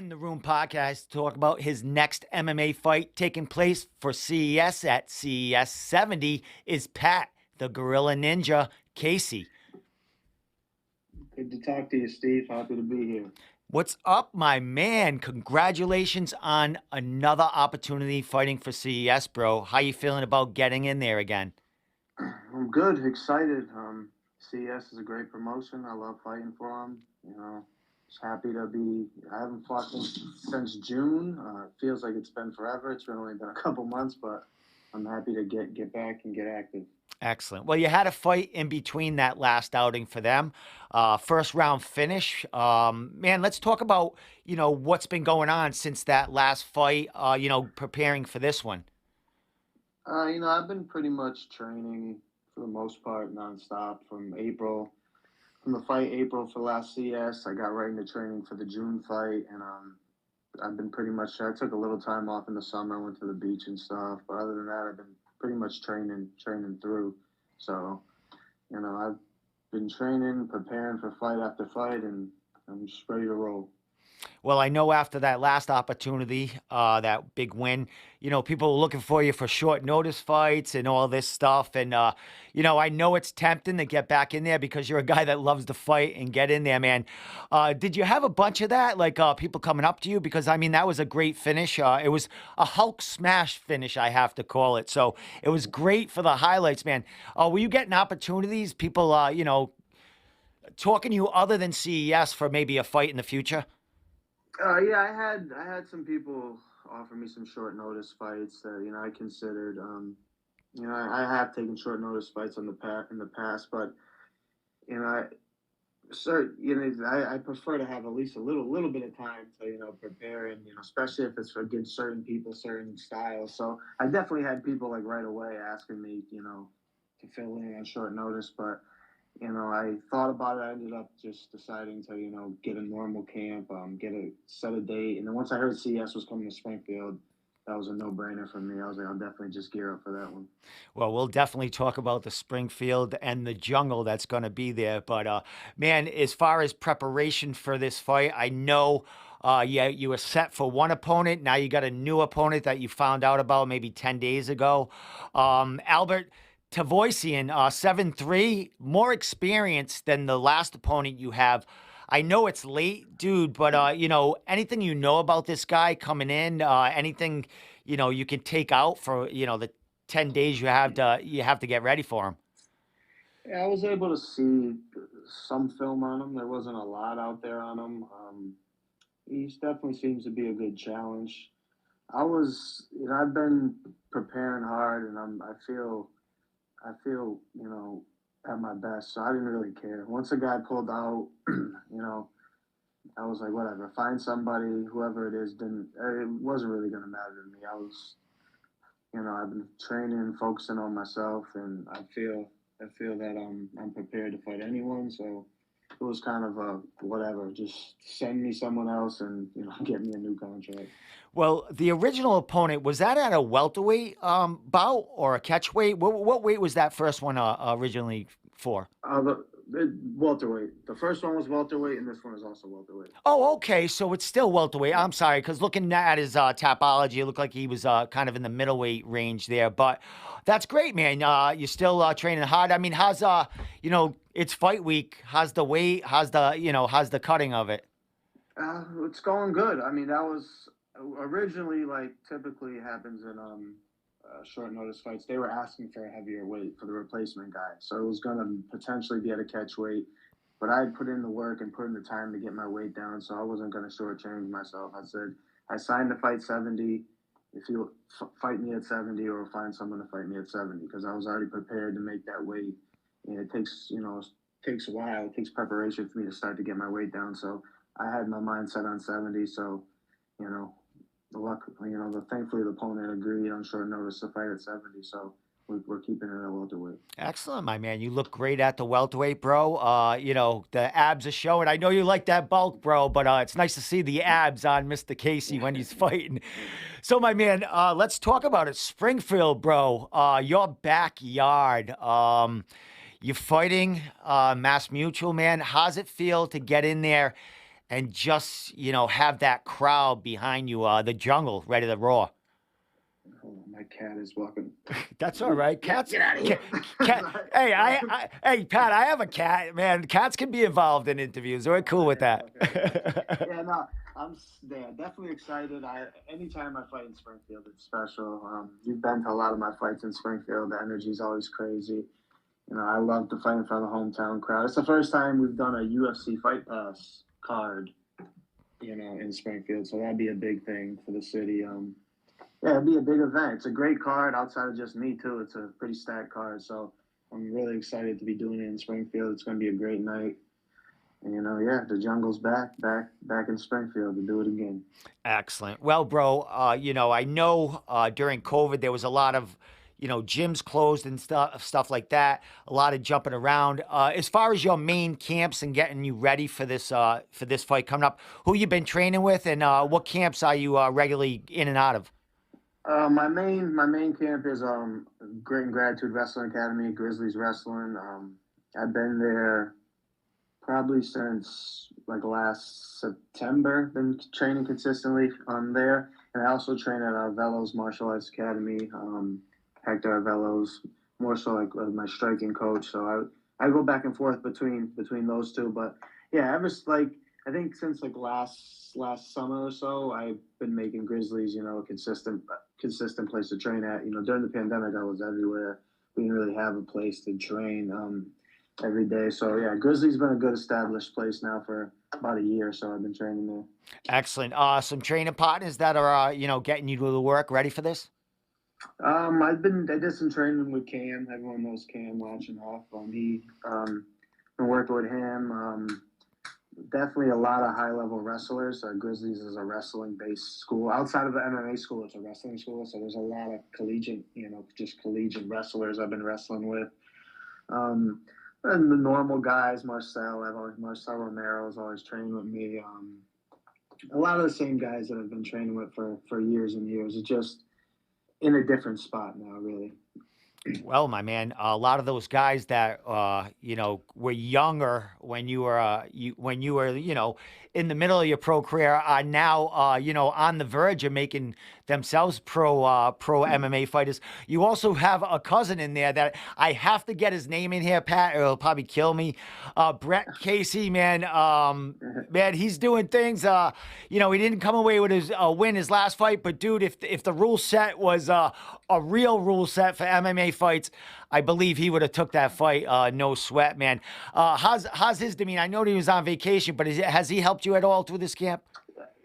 in the Room podcast to talk about his next MMA fight taking place for CES at CES 70 is Pat, the Gorilla Ninja, Casey. Good to talk to you, Steve. Happy to be here. What's up, my man? Congratulations on another opportunity fighting for CES, bro. How you feeling about getting in there again? I'm good, excited. CS is a great promotion. I love fighting for them. Just happy to be. I haven't fought since June. It feels like it's been forever. It's really only been a couple months, but I'm happy to get back and get active. Excellent. Well, you had a fight in between that last outing for them. First round finish. Man, let's talk about, what's been going on since that last fight, preparing for this one. I've been pretty much training for the most part nonstop from April. From the fight April for last CS, I got right into training for the June fight, and I've been pretty much. I took a little time off in the summer, went to the beach and stuff, but other than that, I've been pretty much training through. So, I've been training, preparing for fight after fight, and I'm just ready to roll. Well, I know after that last opportunity, that big win, people are looking for you for short notice fights and all this stuff. And, I know it's tempting to get back in there because you're a guy that loves to fight and get in there, man. Did you have a bunch of that, like people coming up to you? Because, I mean, that was a great finish. It was a Hulk smash finish, I have to call it. So it was great for the highlights, man. Were you getting opportunities, people, talking to you other than CES for maybe a fight in the future? Yeah, I had some people offer me some short notice fights that I considered. I have taken short notice fights in the past, but I I prefer to have at least a little bit of time to prepare, and especially if it's for good certain people, certain styles. So I definitely had people like right away asking me to fill in on short notice, but I thought about it. I ended up just deciding to, get a normal camp, set a date. And then once I heard CS was coming to Springfield, that was a no-brainer for me. I was like, I'll definitely just gear up for that one. Well, we'll definitely talk about the Springfield and the jungle that's going to be there. But man, as far as preparation for this fight, I know, yeah, you were set for one opponent. Now you got a new opponent that you found out about maybe 10 days ago. Albert Tavoisian, 7-3, more experience than the last opponent you have. I know it's late, dude, but anything about this guy coming in, anything you can take out for the 10 days you have to get ready for him. Yeah, I was able to see some film on him. There wasn't a lot out there on him. He definitely seems to be a good challenge. I've been preparing hard, and I feel, at my best. So I didn't really care. Once the guy pulled out, I was like, whatever. Find somebody, whoever it is. It wasn't really gonna matter to me. I've been training, focusing on myself, and I feel that I'm prepared to fight anyone. So it was kind of a whatever. Just send me someone else, and get me a new contract. Well, the original opponent, was that at a welterweight bout or a catchweight? What weight was that first one originally for? The welterweight. The first one was welterweight, and this one is also welterweight. Oh, okay. So it's still welterweight. I'm sorry, because looking at his tapology, it looked like he was kind of in the middleweight range there. But that's great, man. You're still training hard. I mean, how's it's fight week. How's the weight? How's the cutting of it? It's going good. I mean, that was originally like typically happens in short notice fights. They were asking for a heavier weight for the replacement guy, so it was going to potentially be at a catch weight. But I had put in the work and put in the time to get my weight down, so I wasn't going to shortchange myself. I said I signed to fight 70. If you fight me at 70, or find someone to fight me at 70, because I was already prepared to make that weight. And it takes a while. It takes preparation for me to start to get my weight down. So I had my mind set on 70. So you know, thankfully the opponent agreed on short notice to fight at 70. So we're keeping it at welterweight. Excellent, my man. You look great at the welterweight, bro. The abs are showing. I know you like that bulk, bro, but it's nice to see the abs on Mr. Casey when he's fighting. So, my man, let's talk about it. Springfield, bro, your backyard. You're fighting Mass Mutual, man. How's it feel to get in there and just, have that crowd behind you, the jungle ready to roar. Hold on, my cat is walking. That's all right. Cats, Get out of cat, here. cat. Sorry. Hey, hey, Pat, I have a cat, man. Cats can be involved in interviews. We're Oh cool with yeah, that. okay, gotcha. Yeah, no, yeah, definitely excited. Anytime I fight in Springfield, it's special. You've been to a lot of my fights in Springfield. The energy's always crazy. I love to fight in front of the hometown crowd. It's the first time we've done a UFC Fight Pass card, in Springfield, so that'd be a big thing for the city. Yeah, it'd be a big event. It's a great card outside of just me too. It's a pretty stacked card, so I'm really excited to be doing it in Springfield. It's going to be a great night. And yeah, the jungle's back in Springfield to do it again. Excellent. Well, bro, I know during COVID there was a lot of, gyms closed and stuff like that. A lot of jumping around. As far as your main camps and getting you ready for this fight coming up, who you been training with, and what camps are you regularly in and out of? My main camp is Grit and Gratitude Wrestling Academy, Grizzlies Wrestling. I've been there probably since like last September. Been training consistently there, and I also train at Velos Martial Arts Academy. Hector Velos, more so like my striking coach. So I go back and forth between those two. But yeah, like I think since like last summer or so, I've been making Grizzlies, a consistent place to train at. During the pandemic, I was everywhere. We didn't really have a place to train every day. So yeah, Grizzlies been a good established place now for about a year. So I've been training there. Excellent. Some training partners that are, getting you to the work ready for this. I did some training with Cam. Everyone knows Cam watching off. He been working with him. Definitely a lot of high level wrestlers. Grizzlies is a wrestling based school. Outside of the MMA school, it's a wrestling school. So there's a lot of collegiate, just collegiate wrestlers I've been wrestling with. And the normal guys, Marcel Romero's always training with me. A lot of the same guys that I've been training with for years and years. It's just in a different spot now, really. Well, my man, a lot of those guys that were younger when you were in the middle of your pro career are now on the verge of making themselves pro MMA fighters. You also have a cousin in there that I have to get his name in here, Pat, or he'll probably kill me. Brett Casey, man, man, he's doing things. He didn't come away with his win his last fight, but dude, if the rule set was a real rule set for MMA fights, I believe he would have took that fight, no sweat, man. How's his demeanor? I know he was on vacation, but has he helped you at all through this camp?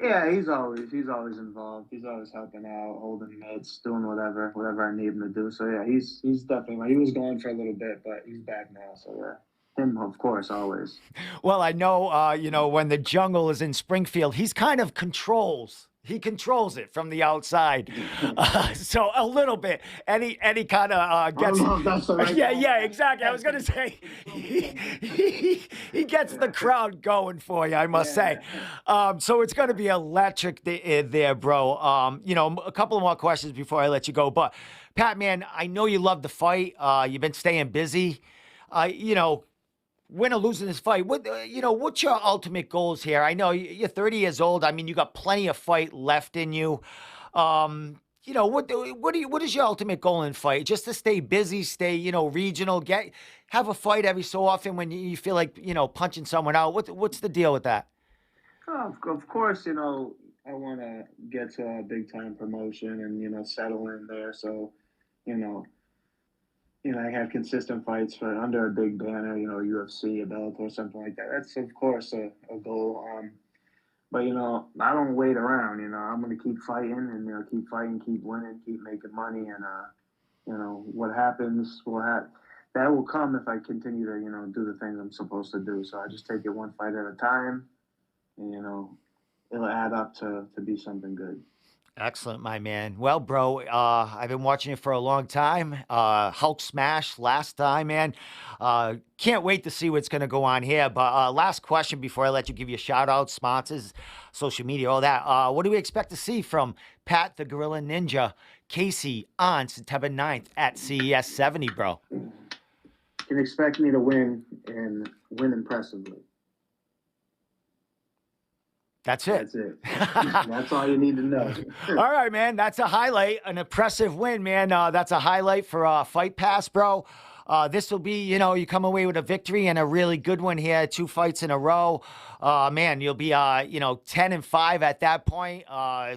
Yeah, he's always involved. He's always helping out, holding mitts, doing whatever I need him to do. So yeah, he's definitely. He was gone for a little bit, but he's back now. So yeah, him of course always. Well, I know, when the jungle is in Springfield, he's kind of controls. He controls it from the outside, so a little bit. Any kind of I don't gets. know if that's the right. Yeah, exactly. I was gonna say he gets the crowd going for you. I must say. So it's gonna be electric there, bro. A couple of more questions before I let you go. But Pat, man, I know you love the fight. You've been staying busy. Win or losing this fight, what's your ultimate goals here? I know you're 30 years old. I mean, you got plenty of fight left in you. What is your ultimate goal in fight? Just to stay busy, stay, regional, have a fight every so often when you feel like, punching someone out. What's the deal with that? Of course, I want to get to a big time promotion and settle in there. So, you know, I have consistent fights for under a big banner, UFC, a Bellator, something like that. That's of course a goal. But I don't wait around. I'm gonna keep fighting and keep fighting, keep winning, keep making money, and what happens will happen. That will come if I continue to do the things I'm supposed to do. So I just take it one fight at a time, and it'll add up to be something good. Excellent, my man. Well, bro, I've been watching you for a long time. Hulk smash last time, man. Can't wait to see what's going to go on here. But last question before I let you give your shout out, sponsors, social media, all that. What do we expect to see from Pat the Gorilla Ninja Casey on September 9th at CES 70, bro? You can expect me to win and win impressively. That's it. That's it. That's all you need to know. All right, man. That's a highlight, an impressive win, man. That's a highlight for Fight Pass, bro. This will be, you come away with a victory and a really good one here. 2 fights in a row. Man, you'll be, 10-5 at that point.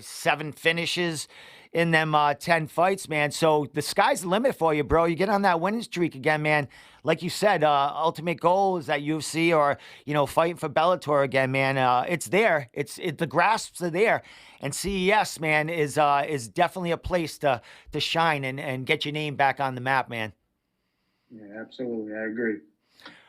7 finishes in them 10 fights, man. So the sky's the limit for you, bro. You get on that winning streak again, man. Like you said, ultimate goal is that UFC or, fighting for Bellator again, man. It's there. The grasps are there. And CES, man, is definitely a place to shine and get your name back on the map, man. Yeah, absolutely. I agree.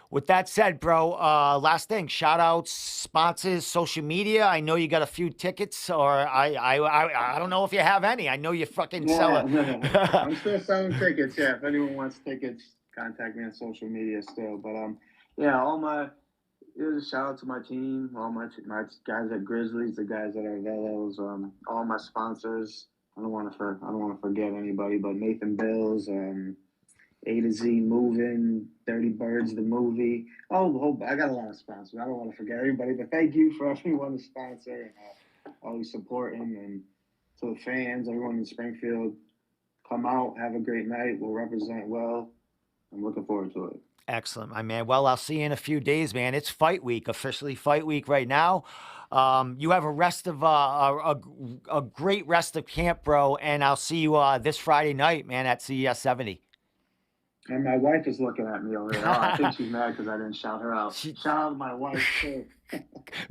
With that said, bro, last thing, shout outs, sponsors, social media. I know you got a few tickets, or I don't know if you have any. I know you fucking sell it. I'm still selling tickets. Yeah, if anyone wants tickets, contact me on social media still. But yeah, shout out to my team, all my guys at Grizzlies, the guys at Arvellos, all my sponsors. I don't want to forget anybody, but Nathan Bills, A to Z Moving, Dirty Birds, the movie. I got a lot of sponsors. I don't want to forget everybody, but thank you for everyone to sponsor and always supporting. And to the fans, everyone in Springfield, come out, have a great night. We'll represent well. I'm looking forward to it. Excellent, my man. Well, I'll see you in a few days, man. It's fight week, officially fight week right now. You have a great rest of camp, bro, and I'll see you this Friday night, man, at CES 70. And my wife is looking at me over there. I think she's mad because I didn't shout her out. Shout out to my wife too.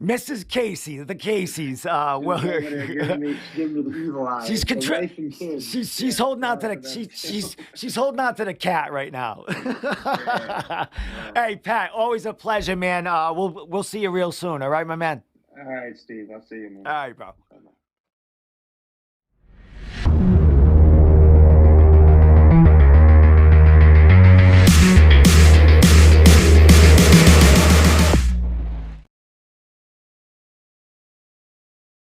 Mrs. Casey, the Caseys. Well, giving me the evil eye. She's holding on to the she's holding on to the cat right now. Yeah. Hey, Pat, always a pleasure, man. We'll see you real soon. All right, my man. All right, Steve. I'll see you, man. All right, bro. Bye-bye.